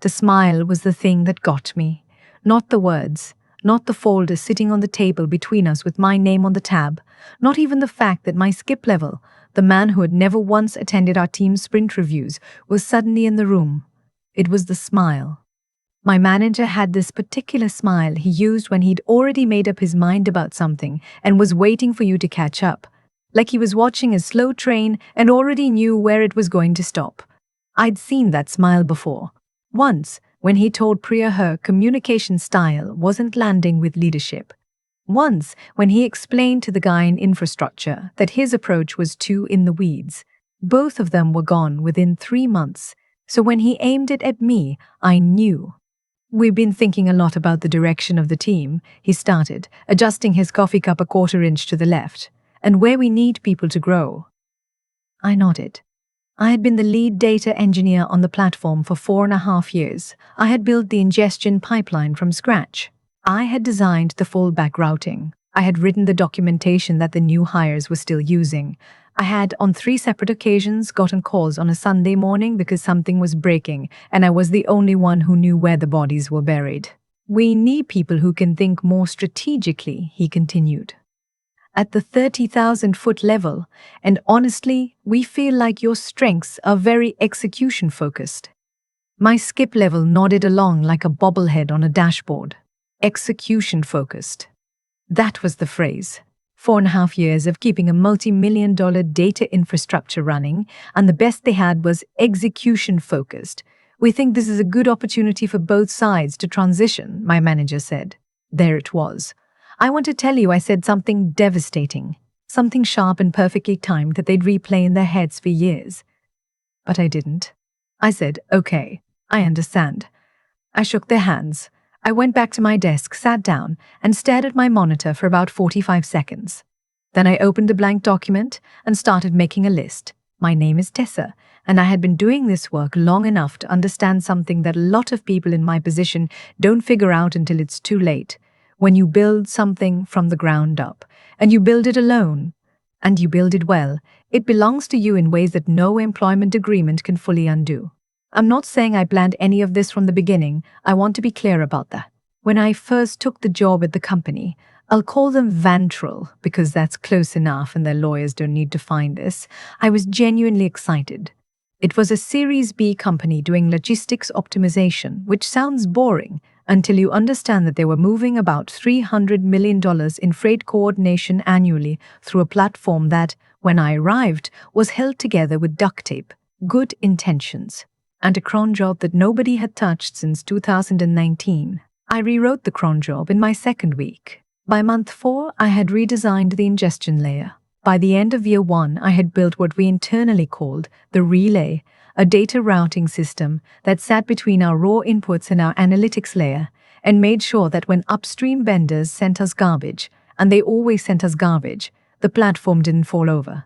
The smile was the thing that got me. Not the words, not the folder sitting on the table between us with my name on the tab, not even the fact that my skip level, the man who had never once attended our team's sprint reviews, was suddenly in the room. It was the smile. My manager had this particular smile he used when he'd already made up his mind about something and was waiting for you to catch up, like he was watching a slow train and already knew where it was going to stop. I'd seen that smile before. Once, when he told Priya her communication style wasn't landing with leadership. Once, when he explained to the guy in infrastructure that his approach was too in the weeds. Both of them were gone within 3 months, so when he aimed it at me, I knew. "We've been thinking a lot about the direction of the team," he started, adjusting his coffee cup a quarter inch to the left, "and where we need people to grow." I nodded. I had been the lead data engineer on the platform for 4.5 years. I had built the ingestion pipeline from scratch. I had designed the fallback routing. I had written the documentation that the new hires were still using. I had, on 3 separate occasions, gotten calls on a Sunday morning because something was breaking, and I was the only one who knew where the bodies were buried. "We need people who can think more strategically," he continued. "At the 30,000-foot level, and honestly, we feel like your strengths are very execution-focused." My skip level nodded along like a bobblehead on a dashboard. Execution-focused. That was the phrase. 4.5 years of keeping a multi-million-dollar data infrastructure running, and the best they had was execution-focused. "We think this is a good opportunity for both sides to transition," my manager said. There it was. "I want to tell you," I said, "something devastating, something sharp and perfectly timed that they'd replay in their heads for years." But I didn't. I said, "Okay, I understand." I shook their hands. I went back to my desk, sat down, and stared at my monitor for about 45 seconds. Then I opened a blank document and started making a list. My name is Tessa, and I had been doing this work long enough to understand something that a lot of people in my position don't figure out until it's too late. When you build something from the ground up, and you build it alone, and you build it well, it belongs to you in ways that no employment agreement can fully undo. I'm not saying I planned any of this from the beginning. I want to be clear about that. When I first took the job at the company, I'll call them Vantral because that's close enough and their lawyers don't need to find this, I was genuinely excited. It was a Series B company doing logistics optimization, which sounds boring until you understand that they were moving about $300 million in freight coordination annually through a platform that, when I arrived, was held together with duct tape, good intentions, and a cron job that nobody had touched since 2019. I rewrote the cron job in my second week. By month 4, I had redesigned the ingestion layer. By the end of year 1, I had built what we internally called the relay, a data routing system that sat between our raw inputs and our analytics layer and made sure that when upstream vendors sent us garbage, and they always sent us garbage, the platform didn't fall over.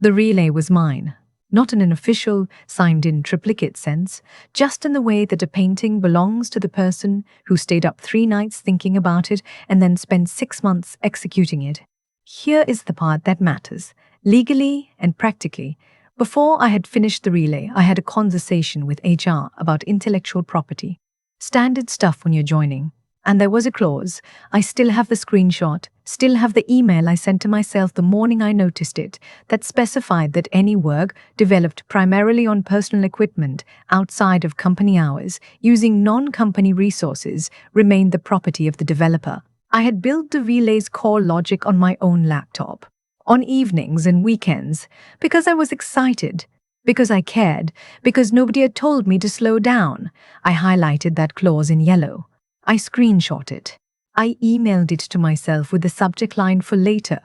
The relay was mine. Not in an official, signed-in triplicate sense, just in the way that a painting belongs to the person who stayed up 3 nights thinking about it and then spent 6 months executing it. Here is the part that matters, legally and practically. Before I had finished the relay, I had a conversation with HR about intellectual property. Standard stuff when you're joining. And there was a clause. I still have the screenshot, still have the email I sent to myself the morning I noticed it, that specified that any work developed primarily on personal equipment outside of company hours, using non-company resources, remained the property of the developer. I had built the relay's core logic on my own laptop, on evenings and weekends, because I was excited, because I cared, because nobody had told me to slow down. I highlighted that clause in yellow. I screenshot it. I emailed it to myself with the subject line "for later."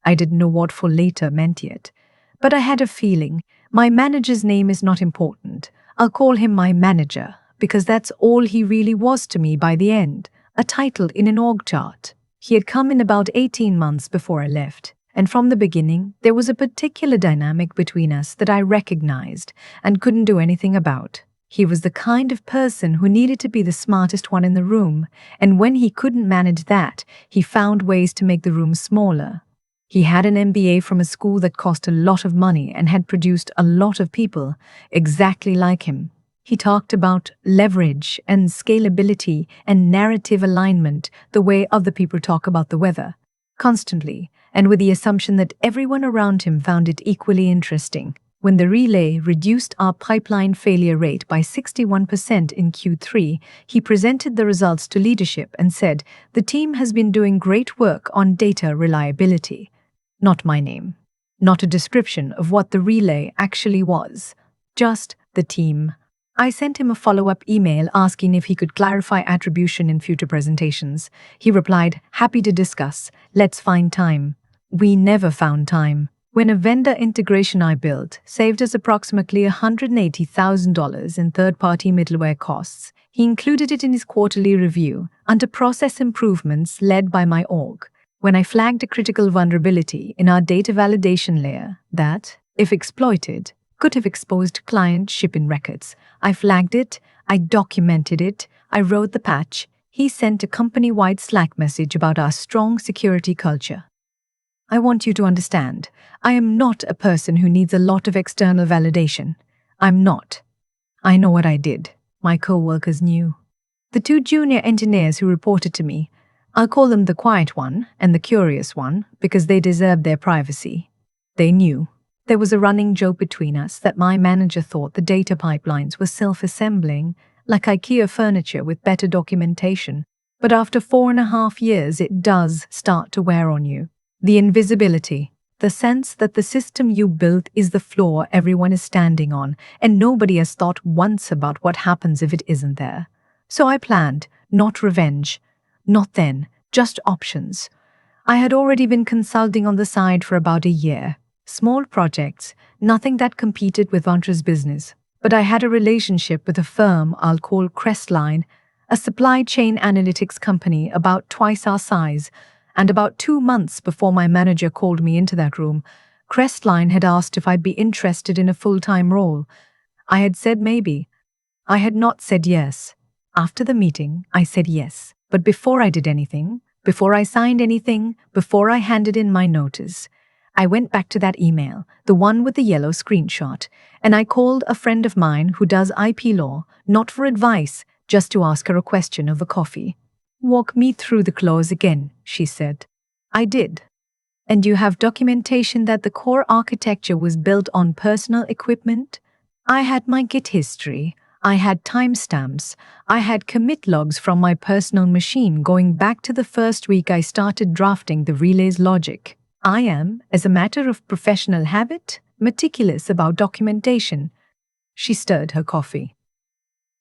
I didn't know what "for later" meant yet. But I had a feeling. My manager's name is not important. I'll call him my manager, because that's all he really was to me by the end. A title in an org chart. He had come in about 18 months before I left, and from the beginning, there was a particular dynamic between us that I recognized and couldn't do anything about. He was the kind of person who needed to be the smartest one in the room, and when he couldn't manage that, he found ways to make the room smaller. He had an MBA from a school that cost a lot of money and had produced a lot of people exactly like him. He talked about leverage and scalability and narrative alignment the way other people talk about the weather, constantly, and with the assumption that everyone around him found it equally interesting. When the relay reduced our pipeline failure rate by 61% in Q3, he presented the results to leadership and said, "The team has been doing great work on data reliability." Not my name. Not a description of what the relay actually was. Just the team. I sent him a follow-up email asking if he could clarify attribution in future presentations. He replied, "Happy to discuss. Let's find time." We never found time. When a vendor integration I built saved us approximately $180,000 in third-party middleware costs, he included it in his quarterly review under process improvements led by my org. When I flagged a critical vulnerability in our data validation layer that, if exploited, could have exposed client shipping records, I flagged it, I documented it, I wrote the patch. He sent a company-wide Slack message about our strong security culture. I want you to understand, I am not a person who needs a lot of external validation. I'm not. I know what I did. My co-workers knew. The two junior engineers who reported to me, I'll call them the quiet one and the curious one because they deserved their privacy. They knew. There was a running joke between us that my manager thought the data pipelines were self-assembling, like IKEA furniture with better documentation. But after 4.5 years, it does start to wear on you. The invisibility, the sense that the system you built is the floor everyone is standing on, and nobody has thought once about what happens if it isn't there. So I planned, not revenge. Not then, just options. I had already been consulting on the side for about a year. Small projects, nothing that competed with Vantra's business. But I had a relationship with a firm I'll call Crestline, a supply chain analytics company about twice our size, and about 2 months before my manager called me into that room, Crestline had asked if I'd be interested in a full-time role. I had said maybe. I had not said yes. After the meeting, I said yes. But before I did anything, before I signed anything, before I handed in my notice, I went back to that email, the one with the yellow screenshot, and I called a friend of mine who does IP law, not for advice, just to ask her a question over coffee. "Walk me through the clause again," she said. I did. "And you have documentation that the core architecture was built on personal equipment?" I had my Git history. I had timestamps. I had commit logs from my personal machine going back to the first week I started drafting the relay's logic. I am, as a matter of professional habit, meticulous about documentation. She stirred her coffee.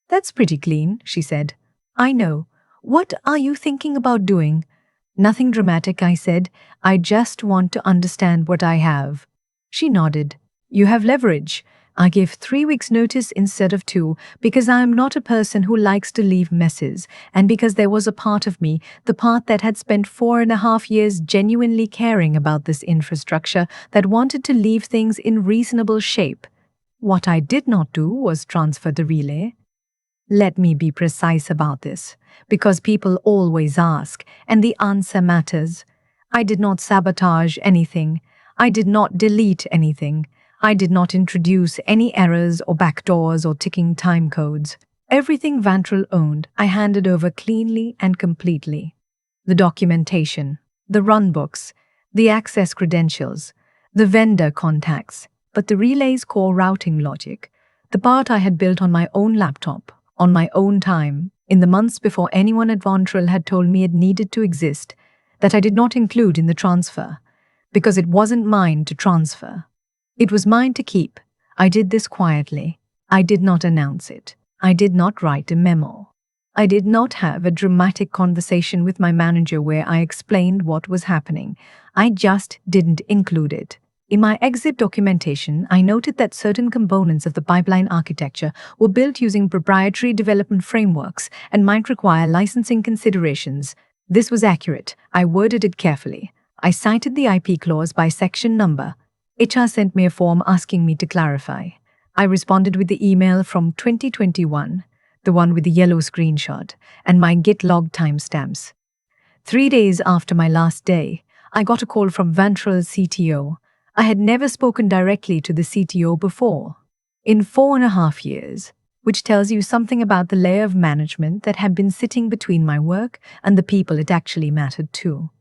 "That's pretty clean," she said. "I know. What are you thinking about doing?" "Nothing dramatic," I said. "I just want to understand what I have." She nodded. "You have leverage. I gave 3 weeks' notice instead of 2 because I am not a person who likes to leave messes, and because there was a part of me, the part that had spent 4.5 years genuinely caring about this infrastructure, that wanted to leave things in reasonable shape. What I did not do was transfer the relay. Let me be precise about this, because people always ask, and the answer matters. I did not sabotage anything. I did not delete anything. I did not introduce any errors or backdoors or ticking time codes. Everything Vantral owned, I handed over cleanly and completely. The documentation, the runbooks, the access credentials, the vendor contacts, but the relay's core routing logic, the part I had built on my own laptop, on my own time, in the months before anyone at Vantral had told me it needed to exist, that I did not include in the transfer, because it wasn't mine to transfer. It was mine to keep. I did this quietly. I did not announce it. I did not write a memo. I did not have a dramatic conversation with my manager where I explained what was happening. I just didn't include it. In my exit documentation, I noted that certain components of the pipeline architecture were built using proprietary development frameworks and might require licensing considerations. This was accurate. I worded it carefully. I cited the IP clause by section number. HR sent me a form asking me to clarify. I responded with the email from 2021, the one with the yellow screenshot, and my Git log timestamps. 3 days after my last day, I got a call from Vantral's CTO. I had never spoken directly to the CTO before. In 4.5 years, which tells you something about the layer of management that had been sitting between my work and the people it actually mattered to.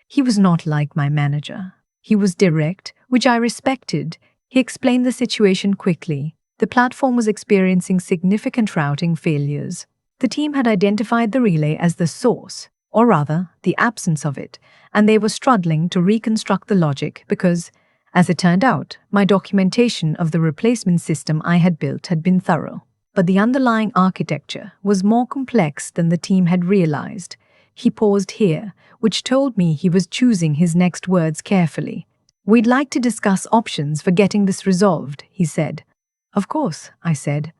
He was not like my manager. He was direct, which I respected. He explained the situation quickly. The platform was experiencing significant routing failures. The team had identified the relay as the source, or rather, the absence of it, and they were struggling to reconstruct the logic because, as it turned out, my documentation of the replacement system I had built had been thorough. But the underlying architecture was more complex than the team had realized. He paused here, which told me he was choosing his next words carefully. "We'd like to discuss options for getting this resolved," he said. "Of course," I said.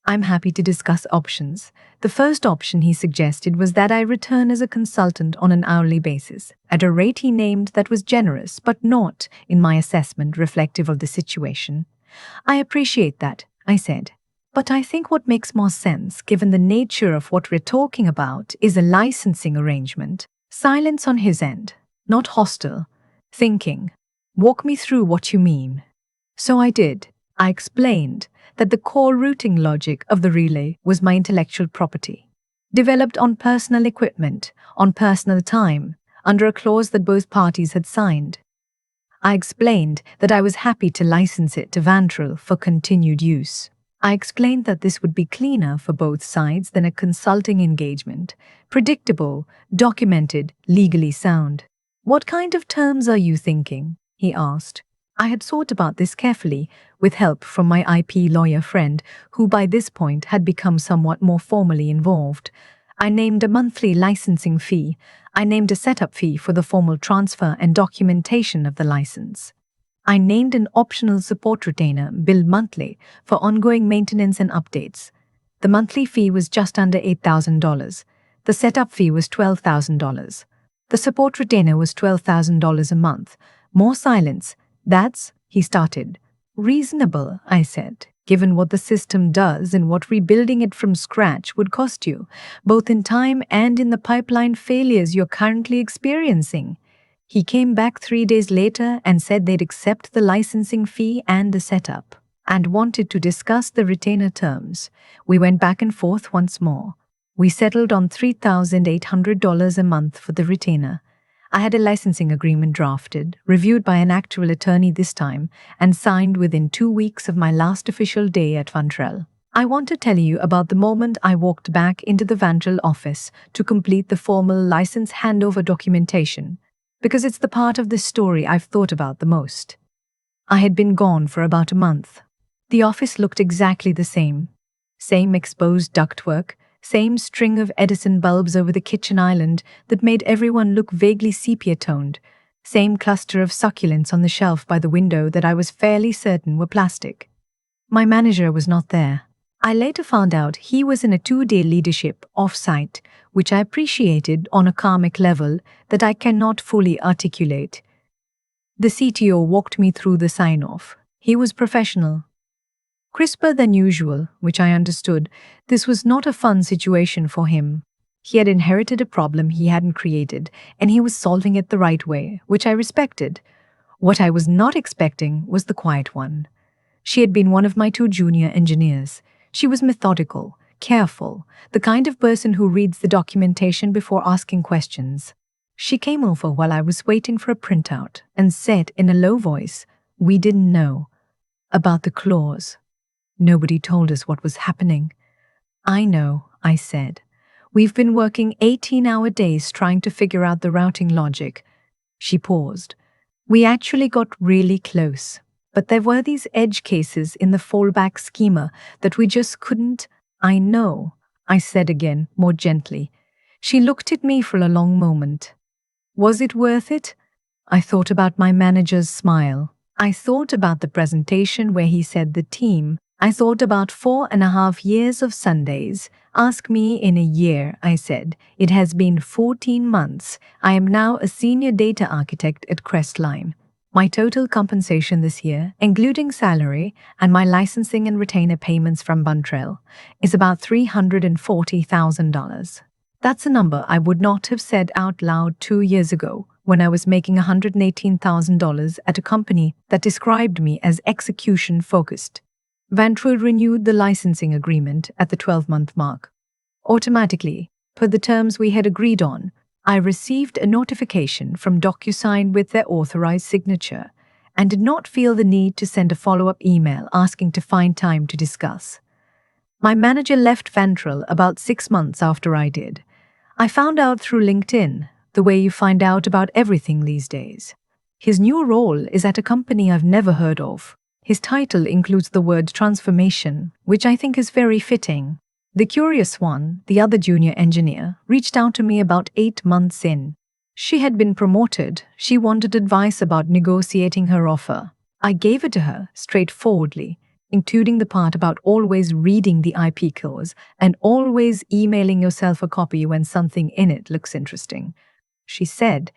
"I'm happy to discuss options." The first option he suggested was that I return as a consultant on an hourly basis, at a rate he named that was generous but not, in my assessment, reflective of the situation. "I appreciate that," I said. "But I think what makes more sense, given the nature of what we're talking about, is a licensing arrangement." Silence on his end, not hostile. Thinking, "Walk me through what you mean." So I did. I explained that the core routing logic of the relay was my intellectual property, developed on personal equipment, on personal time, under a clause that both parties had signed. I explained that I was happy to license it to Vantril for continued use. I explained that this would be cleaner for both sides than a consulting engagement, predictable, documented, legally sound. "What kind of terms are you thinking?" he asked. I had thought about this carefully, with help from my IP lawyer friend, who by this point had become somewhat more formally involved. I named a monthly licensing fee. I named a setup fee for the formal transfer and documentation of the license. I named an optional support retainer billed monthly for ongoing maintenance and updates. The monthly fee was just under $8,000. The setup fee was $12,000. The support retainer was $12,000 a month. More silence. "That's," he started. "Reasonable," I said, "given what the system does and what rebuilding it from scratch would cost you, both in time and in the pipeline failures you're currently experiencing." He came back 3 days later and said they'd accept the licensing fee and the setup, and wanted to discuss the retainer terms. We went back and forth once more. We settled on $3,800 a month for the retainer. I had a licensing agreement drafted, reviewed by an actual attorney this time, and signed within 2 weeks of my last official day at Vantril. I want to tell you about the moment I walked back into the Vantril office to complete the formal license handover documentation, because it's the part of this story I've thought about the most. I had been gone for about a month. The office looked exactly the same. Same exposed ductwork, same string of Edison bulbs over the kitchen island that made everyone look vaguely sepia-toned, same cluster of succulents on the shelf by the window that I was fairly certain were plastic. My manager was not there. I later found out he was in a 2-day leadership off-site, which I appreciated on a karmic level that I cannot fully articulate. The CTO walked me through the sign-off. He was professional. Crisper than usual, which I understood. This was not a fun situation for him. He had inherited a problem he hadn't created, and he was solving it the right way, which I respected. What I was not expecting was the quiet one. She had been one of my 2 junior engineers. She was methodical, careful, the kind of person who reads the documentation before asking questions. She came over while I was waiting for a printout and said in a low voice, "We didn't know about the clause. Nobody told us what was happening." "I know," I said. "We've been working 18-hour days trying to figure out the routing logic." She paused. "We actually got really close, but there were these edge cases in the fallback schema that we just couldn't." "I know," I said again, more gently. She looked at me for a long moment. Was it worth it? I thought about my manager's smile. I thought about the presentation where he said the team. I thought about 4.5 years of Sundays. "Ask me in a year," I said. "It has been 14 months. I am now a senior data architect at Crestline. My total compensation this year, including salary and my licensing and retainer payments from Vantril, is about $340,000. That's a number I would not have said out loud 2 years ago, when I was making $118,000 at a company that described me as execution-focused. Ventral renewed the licensing agreement at the 12-month mark. Automatically, per the terms we had agreed on, I received a notification from DocuSign with their authorized signature and did not feel the need to send a follow-up email asking to find time to discuss. My manager left Ventral about 6 months after I did. I found out through LinkedIn, the way you find out about everything these days. His new role is at a company I've never heard of. His title includes the word transformation, which I think is very fitting. The curious one, the other junior engineer, reached out to me about 8 months in. She had been promoted. She wanted advice about negotiating her offer. I gave it to her straightforwardly, including the part about always reading the IP clause and always emailing yourself a copy when something in it looks interesting. She said,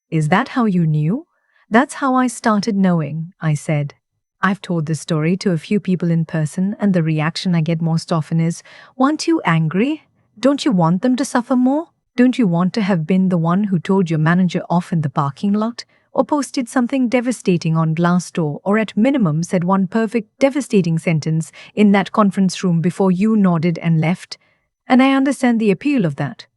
"Is that how you knew?" "That's how I started knowing," I said. I've told this story to a few people in person, and the reaction I get most often is, "Aren't you angry? Don't you want them to suffer more? Don't you want to have been the one who told your manager off in the parking lot? Or posted something devastating on Glassdoor, or at minimum said one perfect, devastating sentence in that conference room before you nodded and left?" And I understand the appeal of that.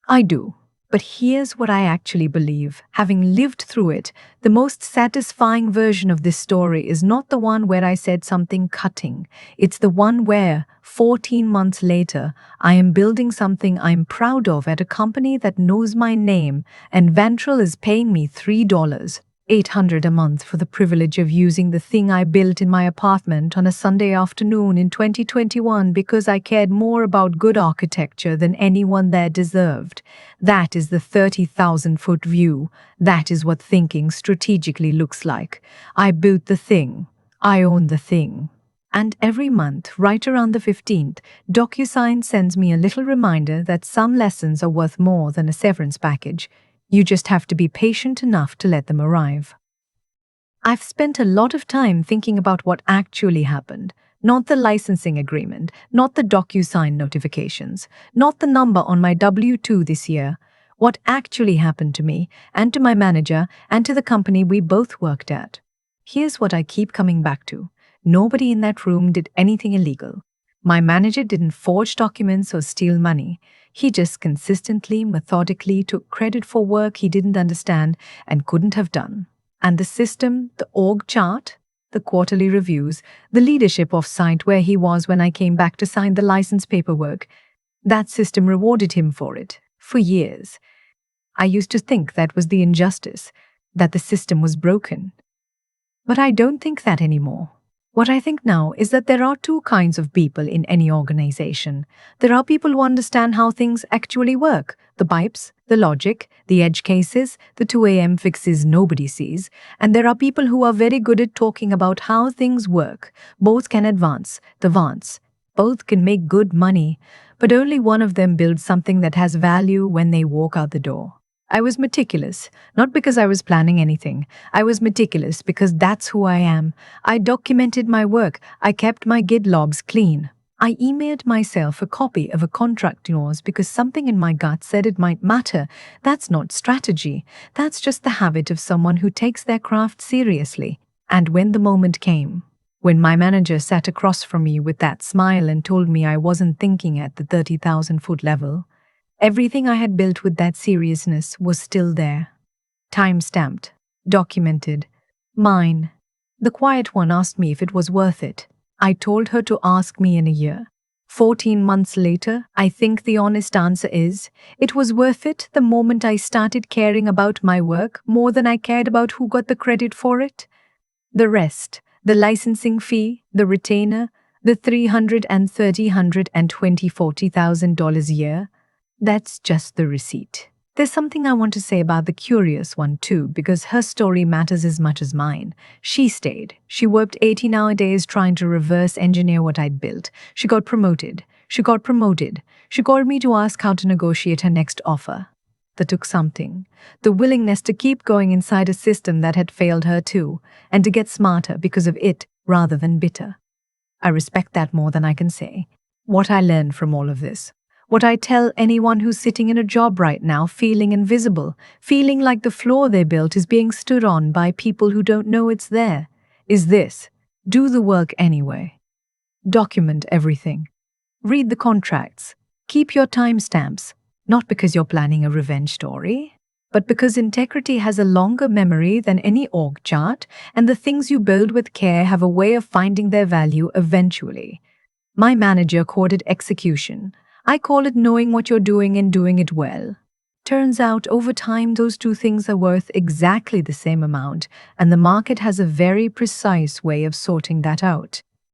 I do. But here's what I actually believe. Having lived through it, the most satisfying version of this story is not the one where I said something cutting. It's the one where, 14 months later, I am building something I'm proud of at a company that knows my name, and Ventral is paying me $3,800 a month for the privilege of using the thing I built in my apartment on a Sunday afternoon in 2021 because I cared more about good architecture than anyone there deserved. That is the 30,000-foot view. That is what thinking strategically looks like. I built the thing. I own the thing. And every month, right around the 15th, DocuSign sends me a little reminder that some lessons are worth more than a severance package. You just have to be patient enough to let them arrive. I've spent a lot of time thinking about what actually happened. Not the licensing agreement, not the DocuSign notifications, not the number on my W-2 this year. What actually happened to me, and to my manager, and to the company we both worked at. Here's what I keep coming back to. Nobody in that room did anything illegal. My manager didn't forge documents or steal money. He just consistently, methodically took credit for work he didn't understand and couldn't have done. And the system, the org chart, the quarterly reviews, the leadership off-site where he was when I came back to sign the license paperwork, that system rewarded him for it, for years. I used to think that was the injustice, that the system was broken. But I don't think that anymore. What I think now is that there are two kinds of people in any organization. There are people who understand how things actually work, the pipes, the logic, the edge cases, the 2 a.m. fixes nobody sees, and there are people who are very good at talking about how things work. Both can advance, both can make good money, but only one of them builds something that has value when they walk out the door. I was meticulous, not because I was planning anything. I was meticulous because that's who I am. I documented my work. I kept my Git logs clean. I emailed myself a copy of a contract clause because something in my gut said it might matter. That's not strategy. That's just the habit of someone who takes their craft seriously. And when the moment came, when my manager sat across from me with that smile and told me I wasn't thinking at the 30,000-foot level, everything I had built with that seriousness was still there. Time-stamped, documented, mine. The quiet one asked me if it was worth it. I told her to ask me in a year. 14 months later, I think the honest answer is, it was worth it the moment I started caring about my work more than I cared about who got the credit for it. The rest, the licensing fee, the retainer, the $330,040,000 a year, that's just the receipt. There's something I want to say about the curious one too, because her story matters as much as mine. She stayed. She worked 18-hour days trying to reverse engineer what I'd built. She got promoted. She called me to ask how to negotiate her next offer. That took something. The willingness to keep going inside a system that had failed her too, and to get smarter because of it rather than bitter. I respect that more than I can say. What I learned from all of this, what I tell anyone who's sitting in a job right now feeling invisible, feeling like the floor they built is being stood on by people who don't know it's there, is this: do the work anyway. Document everything. Read the contracts. Keep your timestamps, not because you're planning a revenge story, but because integrity has a longer memory than any org chart, and the things you build with care have a way of finding their value eventually. My manager called it execution. I call it knowing what you're doing and doing it well. Turns out, over time, those two things are worth exactly the same amount, and the market has a very precise way of sorting that out.